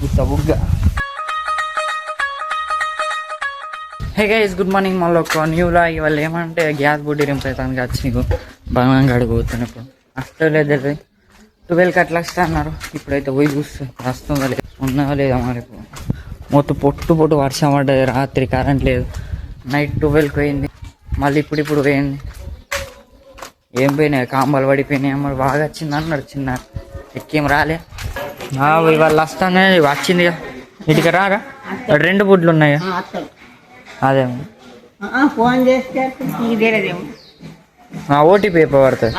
బుగ్గ. Hey guys, good morning. మళ్ళీ ఒక న్యూలా ఇవాళ ఏమంటే గ్యాస్ బుడ్డి రింపుతానికి వచ్చి నీకు బంగాళ అడుగుతున్నాను. ఇప్పుడు వస్తలేదు, తెలియదు 12కి అట్లా వస్తా అన్నారు. ఇప్పుడైతే పోయి చూస్తుంది వస్తుందా లేదు, ఉన్నా లేదా మరి. మొత్తం పొట్టు వర్షం పడ్డది, రాత్రి కరెంట్ లేదు, నైట్ 12కి పోయింది, మళ్ళీ ఇప్పుడు పోయింది. ఏం పోయినాయి, కాంబాలు పడిపోయినాయి. అమ్మ బాగా వచ్చింది అన్నాడు చిన్న, ఎక్కేం రాలే. ఇవాళ వస్తానే వచ్చింది. ఇటుక రారా, 2 బుడ్లు ఉన్నాయి. అదే ఫోన్ చేస్తే ఓటీపీ పడుతుంది.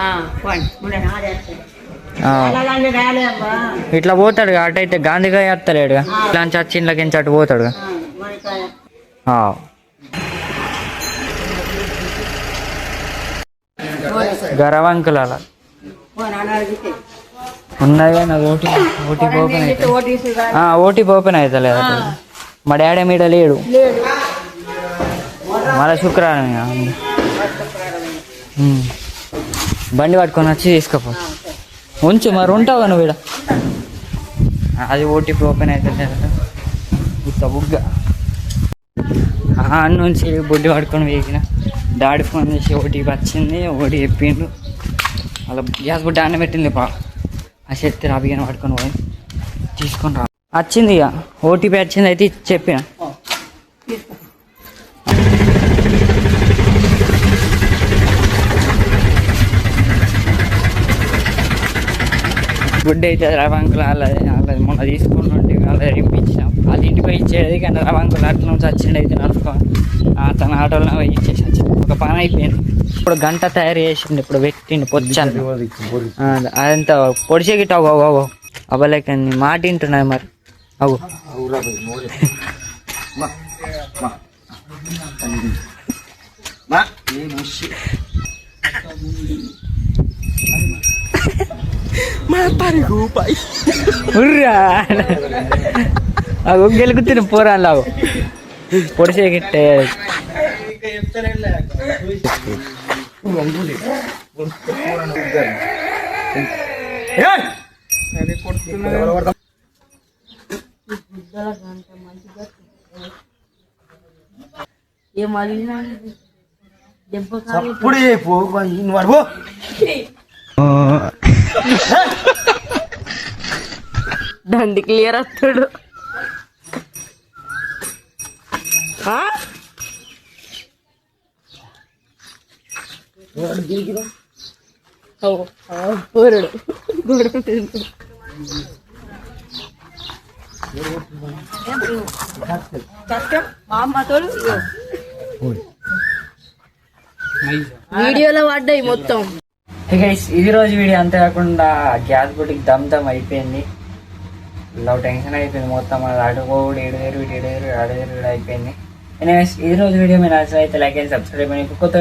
ఇట్లా పోతాడు అటైతే గాంధీగా వేస్తలేడు, ఇట్లా చచ్చిండ్లకించి అటు పోతాడు. గరవంకులు అలా ఉన్నాయి కానీ ఓటీపీ ఓపెన్ అవుతుంది. ఓటీపీ ఓపెన్ అవుతలేదు. మా డాడీ మీద లేడు, మళ్ళీ శుక్రవారం బండి పట్టుకొని వచ్చి తీసుకపో ఉంచు. మరి ఉంటావు నువ్వు ఇక్కడ, అది ఓటీపీ ఓపెన్ అవుతుంది. బుగ్గ నుంచి బొడ్డి పట్టుకొని వేగిన డాడీ ఫోన్ చేసి ఓటీపీ వచ్చింది, ఓటీ చెప్పిండు. అలా గ్యాస్ బుడ్డి అన్న పెట్టింది పా, ఆ శక్తి రాబిగానే పట్టుకొని పోయి తీసుకొని రా. వచ్చింది ఇక ఓటీపీ వచ్చింది, అయితే చెప్పిన. గుడ్డ అయితే రవాంకులు వాళ్ళది మొన్న తీసుకుంటుంటే వాళ్ళది రింపించాం. వాళ్ళ ఇంటికి పోయి ఇచ్చేది, కానీ రవాంకులు అట్ల నుంచి వచ్చిండు. అయితే నడుచుకో తన ఆటోలో పోయి ఇచ్చేసి వచ్చి ఒక పని అయిపోయింది. ఇప్పుడు గంట తయారు చేసిండు, ఇప్పుడు పెట్టిండు పొచ్చాను. అదంతా పొడిచే గిట్ట అవ్వవు అవ్వలేక మాట వింటున్నాయి మరి. అవు గెలుకుతున్న పోరాలావు పొడిసే గిట్టే. దండి క్లియర్ వస్తాడు. పోరాడు వీడియోలో పడ్డాయి మొత్తం. ఇది రోజు వీడియో. అంతేకాకుండా గ్యాస్ బుడ్డికి దమ్ అయిపోయింది. లవ్ టెన్షన్ అయిపోయింది మొత్తం. అడుగోడు ఏడువేరు అయిపోయింది. ఇది రోజు వీడియో మీరు నచ్చినైతే లైక్ అండ్ సబ్స్క్రైబ్ అని కొత్త